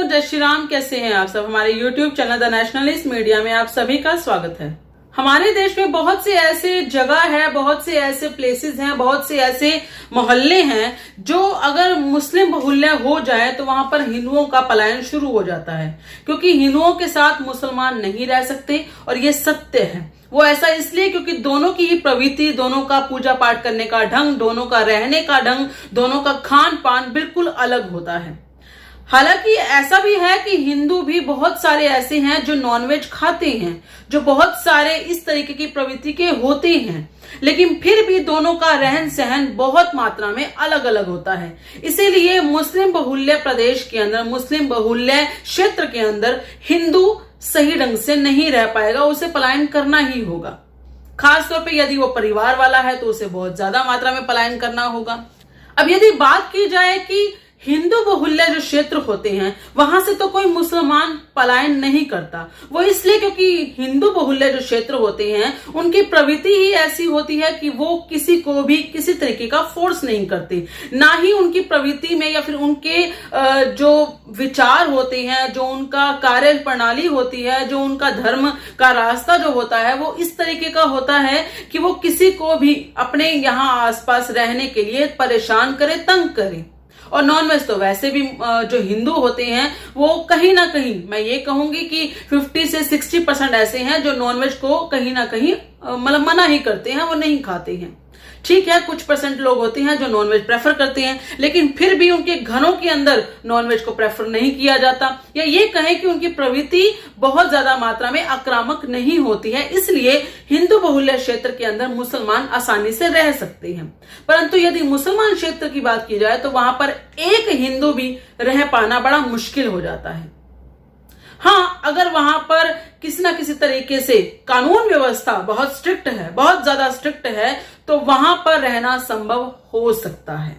जय श्री राम। कैसे हैं आप सब? हमारे YouTube channel the nationalist media में आप सभी का स्वागत है। हमारे देश में बहुत से ऐसे जगह है, बहुत से ऐसे प्लेसेस हैं, बहुत से ऐसे मोहल्ले हैं जो अगर मुस्लिम बहुल्य हो जाए तो वहां पर हिंदुओं का पलायन शुरू हो जाता है, क्योंकि हिंदुओं के साथ मुसलमान नहीं रह सकते। और ये सत्य है। वो ऐसा इसलिए क्योंकि दोनों की ही प्रवृत्ति, दोनों का पूजा पाठ करने का ढंग, दोनों का रहने का ढंग, दोनों का खान पान बिल्कुल अलग होता है। हालांकि ऐसा भी है कि हिंदू भी बहुत सारे ऐसे हैं जो नॉनवेज खाते हैं, जो बहुत सारे इस तरीके की प्रवृत्ति के होते हैं, लेकिन फिर भी दोनों का रहन सहन बहुत मात्रा में अलग अलग होता है। इसीलिए मुस्लिम बहुल्य प्रदेश के अंदर, मुस्लिम बहुल्य क्षेत्र के अंदर हिंदू सही ढंग से नहीं रह पाएगा, उसे पलायन करना ही होगा। खासतौर पे यदि वो परिवार वाला है तो उसे बहुत ज्यादा मात्रा में पलायन करना होगा। अब यदि बात की जाए कि हिंदू बहुल्य जो क्षेत्र होते हैं वहां से तो कोई मुसलमान पलायन नहीं करता, वो इसलिए क्योंकि हिंदू बहुल्य जो क्षेत्र होते हैं उनकी प्रवृत्ति ही ऐसी होती है कि वो किसी को भी किसी तरीके का फोर्स नहीं करते। ना ही उनकी प्रवृत्ति में या फिर उनके जो विचार होते हैं, जो उनका कार्य प्रणाली होती है, जो उनका धर्म का रास्ता जो होता है वो इस तरीके का होता है कि वो किसी को भी अपने यहाँ आसपास रहने के लिए परेशान करे, तंग करे। और नॉनवेज तो वैसे भी जो हिंदू होते हैं वो कहीं ना कहीं, मैं ये कहूंगी कि 50 से 60% ऐसे हैं जो नॉनवेज को कहीं ना कहीं मतलब मना ही करते हैं, वो नहीं खाते हैं। ठीक है, कुछ % लोग होते हैं जो नॉनवेज प्रेफर करते हैं, लेकिन फिर भी उनके घरों के अंदर नॉनवेज को प्रेफर नहीं किया जाता, या ये कहें कि उनकी प्रवृत्ति बहुत ज्यादा मात्रा में आक्रामक नहीं होती है। इसलिए हिंदू बहुल्य क्षेत्र के अंदर मुसलमान आसानी से रह सकते हैं। परंतु यदि मुसलमान क्षेत्र की बात की जाए तो वहां पर एक हिंदू भी रह पाना बड़ा मुश्किल हो जाता है। हाँ, अगर वहां पर किसी ना किसी तरीके से कानून व्यवस्था बहुत स्ट्रिक्ट है, बहुत ज्यादा स्ट्रिक्ट है, तो वहां पर रहना संभव हो सकता है।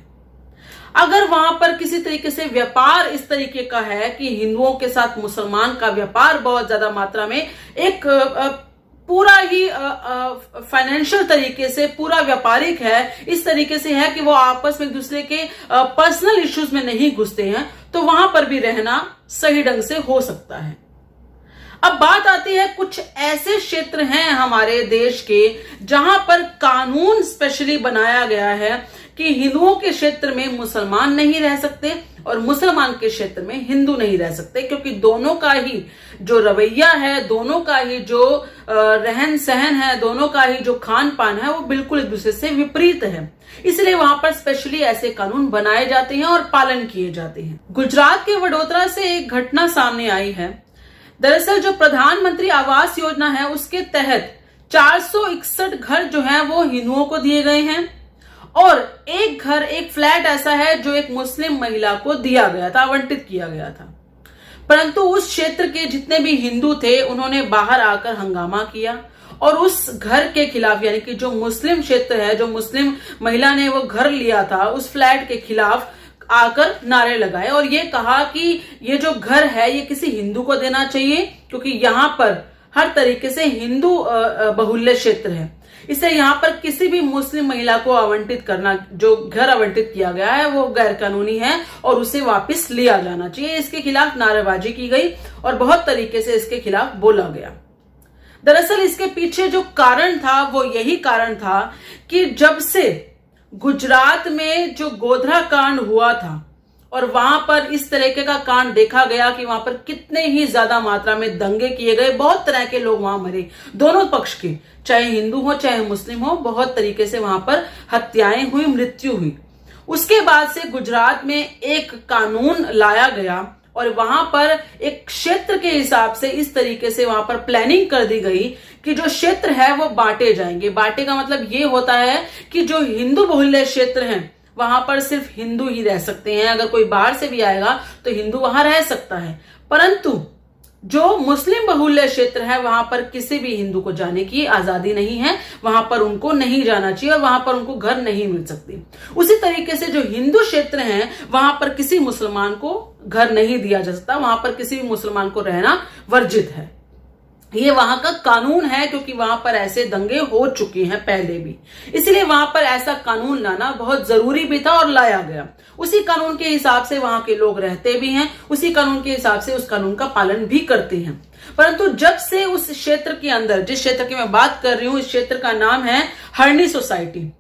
अगर वहां पर किसी तरीके से व्यापार इस तरीके का है कि हिंदुओं के साथ मुसलमान का व्यापार बहुत ज्यादा मात्रा में एक पूरा ही फाइनेंशियल तरीके से पूरा व्यापारिक है, इस तरीके से है कि वो आपस में एक दूसरे के पर्सनल इश्यूज में नहीं घुसते हैं, तो वहां पर भी रहना सही ढंग से हो सकता है। अब बात आती है, कुछ ऐसे क्षेत्र हैं हमारे देश के जहां पर कानून स्पेशली बनाया गया है कि हिंदुओं के क्षेत्र में मुसलमान नहीं रह सकते और मुसलमान के क्षेत्र में हिंदू नहीं रह सकते, क्योंकि दोनों का ही जो रवैया है, दोनों का ही जो रहन सहन है, दोनों का ही जो खान पान है वो बिल्कुल एक दूसरे से विपरीत है। इसलिए वहां पर स्पेशली ऐसे कानून बनाए जाते हैं और पालन किए जाते हैं। गुजरात के वडोदरा से एक घटना सामने आई है। दरअसल जो प्रधानमंत्री आवास योजना है उसके तहत 461 घर जो है वो हिंदुओं को दिए गए हैं, और एक घर, एक फ्लैट ऐसा है जो एक मुस्लिम महिला को दिया गया था, आवंटित किया गया था। परंतु उस क्षेत्र के जितने भी हिंदू थे उन्होंने बाहर आकर हंगामा किया और उस घर के खिलाफ, यानी कि जो मुस्लिम क्षेत्र है, जो मुस्लिम महिला ने वो घर लिया था, उस फ्लैट के खिलाफ आकर नारे लगाए और ये कहा कि ये जो घर है ये किसी हिंदू को देना चाहिए, क्योंकि यहाँ पर हर तरीके से हिंदू बहुल्य क्षेत्र है। इससे यहाँ पर किसी भी मुस्लिम महिला को आवंटित करना, जो घर आवंटित किया गया है वो गैर कानूनी है और उसे वापस लिया जाना चाहिए। इसके खिलाफ नारेबाजी की गई और बहुत तरीके से इसके खिलाफ बोला गया। दरअसल इसके पीछे जो कारण था वो यही कारण था कि जब से गुजरात में जो गोधरा कांड हुआ था और वहां पर इस तरीके का कांड देखा गया कि वहां पर कितने ही ज्यादा मात्रा में दंगे किए गए, बहुत तरह के लोग वहां मरे, दोनों पक्ष के, चाहे हिंदू हो चाहे मुस्लिम हो, बहुत तरीके से वहां पर हत्याएं हुई, मृत्यु हुई। उसके बाद से गुजरात में एक कानून लाया गया और वहां पर एक क्षेत्र के हिसाब से इस तरीके से वहां पर प्लानिंग कर दी गई कि जो क्षेत्र है वो बांटे जाएंगे। बांटे का मतलब ये होता है कि जो हिंदू बहुल्य क्षेत्र हैं वहां पर सिर्फ हिंदू ही रह सकते हैं, अगर कोई बाहर से भी आएगा तो हिंदू वहां रह सकता है। परंतु जो मुस्लिम बहुल्य क्षेत्र है वहां पर किसी भी हिंदू को जाने की आजादी नहीं है, वहां पर उनको नहीं जाना चाहिए और वहां पर उनको घर नहीं मिल सकती। उसी तरीके से जो हिंदू क्षेत्र हैं वहां पर किसी मुसलमान को घर नहीं दिया जा सकता, वहां पर किसी भी मुसलमान को रहना वर्जित है। ये वहां का कानून है, क्योंकि वहां पर ऐसे दंगे हो चुके हैं पहले भी, इसलिए वहां पर ऐसा कानून लाना बहुत जरूरी भी था और लाया गया। उसी कानून के हिसाब से वहां के लोग रहते भी हैं, उसी कानून के हिसाब से उस कानून का पालन भी करते हैं। परंतु जब से उस क्षेत्र के अंदर, जिस क्षेत्र की मैं बात कर रही हूं, इस क्षेत्र का नाम है हरनी सोसाइटी,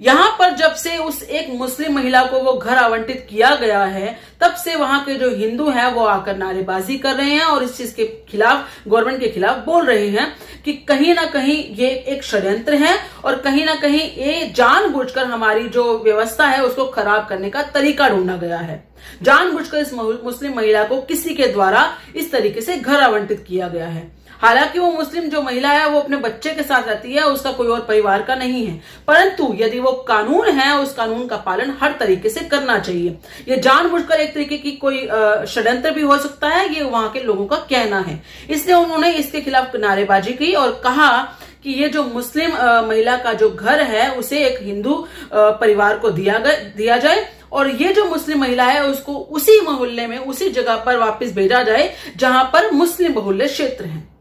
यहां पर जब से उस एक मुस्लिम महिला को वो घर आवंटित किया गया है, तब से वहां के जो हिंदू हैं वो आकर नारेबाजी कर रहे हैं और इस चीज के खिलाफ, गवर्नमेंट के खिलाफ बोल रहे हैं कि कहीं ना कहीं ये एक षड्यंत्र है और कहीं ना कहीं ये जानबूझकर हमारी जो व्यवस्था है उसको खराब करने का तरीका ढूंढा गया है। जानबूझकर इस मुस्लिम महिला को किसी के द्वारा इस तरीके से घर आवंटित किया गया है। हालांकि वो मुस्लिम जो महिला है वो अपने बच्चे के साथ रहती है, उसका कोई और परिवार का नहीं है, परंतु यदि वो कानून है, उस कानून का पालन हर तरीके से करना चाहिए। ये जानबूझकर एक तरीके की कोई षड्यंत्र भी हो सकता है, ये वहां के लोगों का कहना है। इसलिए उन्होंने इसके खिलाफ नारेबाजी की और कहा कि ये जो मुस्लिम महिला का जो घर है उसे एक हिंदू परिवार को दिया जाए और ये जो मुस्लिम महिला है उसको उसी मोहल्ले में, उसी जगह पर वापस भेजा जाए जहां पर मुस्लिम बहुल्य क्षेत्र है।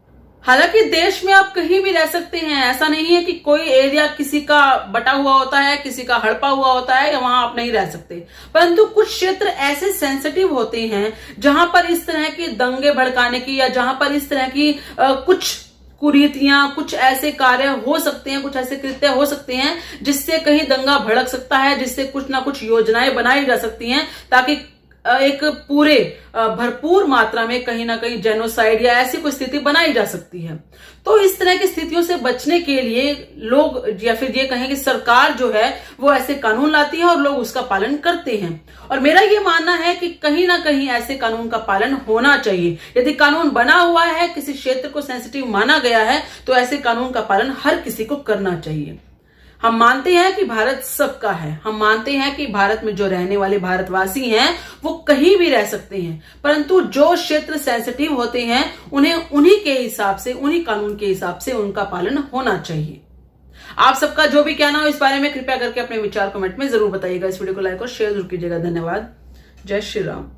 हालांकि देश में आप कहीं भी रह सकते हैं, ऐसा नहीं है कि कोई एरिया किसी का बटा हुआ होता है, किसी का हड़पा हुआ होता है या वहां आप नहीं रह सकते, परंतु कुछ क्षेत्र ऐसे सेंसिटिव होते हैं जहां पर इस तरह के दंगे भड़काने की या जहां पर इस तरह की कुछ कुरीतियां, कुछ ऐसे कार्य हो सकते हैं, कुछ ऐसे कृत्य हो सकते हैं जिससे कहीं दंगा भड़क सकता है, जिससे कुछ ना कुछ योजनाएं बनाई जा सकती हैं ताकि एक पूरे भरपूर मात्रा में कहीं ना कहीं जेनोसाइड या ऐसी कोई स्थिति बनाई जा सकती है। तो इस तरह की स्थितियों से बचने के लिए लोग, या फिर ये कहें कि सरकार जो है वो ऐसे कानून लाती है और लोग उसका पालन करते हैं। और मेरा ये मानना है कि कहीं ना कहीं ऐसे कानून का पालन होना चाहिए। यदि कानून बना हुआ है, किसी क्षेत्र को सेंसिटिव माना गया है, तो ऐसे कानून का पालन हर किसी को करना चाहिए। हम मानते हैं कि भारत सबका है, हम मानते हैं कि भारत में जो रहने वाले भारतवासी हैं वो कहीं भी रह सकते हैं, परंतु जो क्षेत्र सेंसिटिव होते हैं उन्हें उन्हीं के हिसाब से, उन्हीं कानून के हिसाब से उनका पालन होना चाहिए। आप सबका जो भी कहना हो इस बारे में कृपया करके अपने विचार कमेंट में जरूर बताइएगा। इस वीडियो को लाइक और शेयर जरूर कीजिएगा। धन्यवाद। जय श्री राम।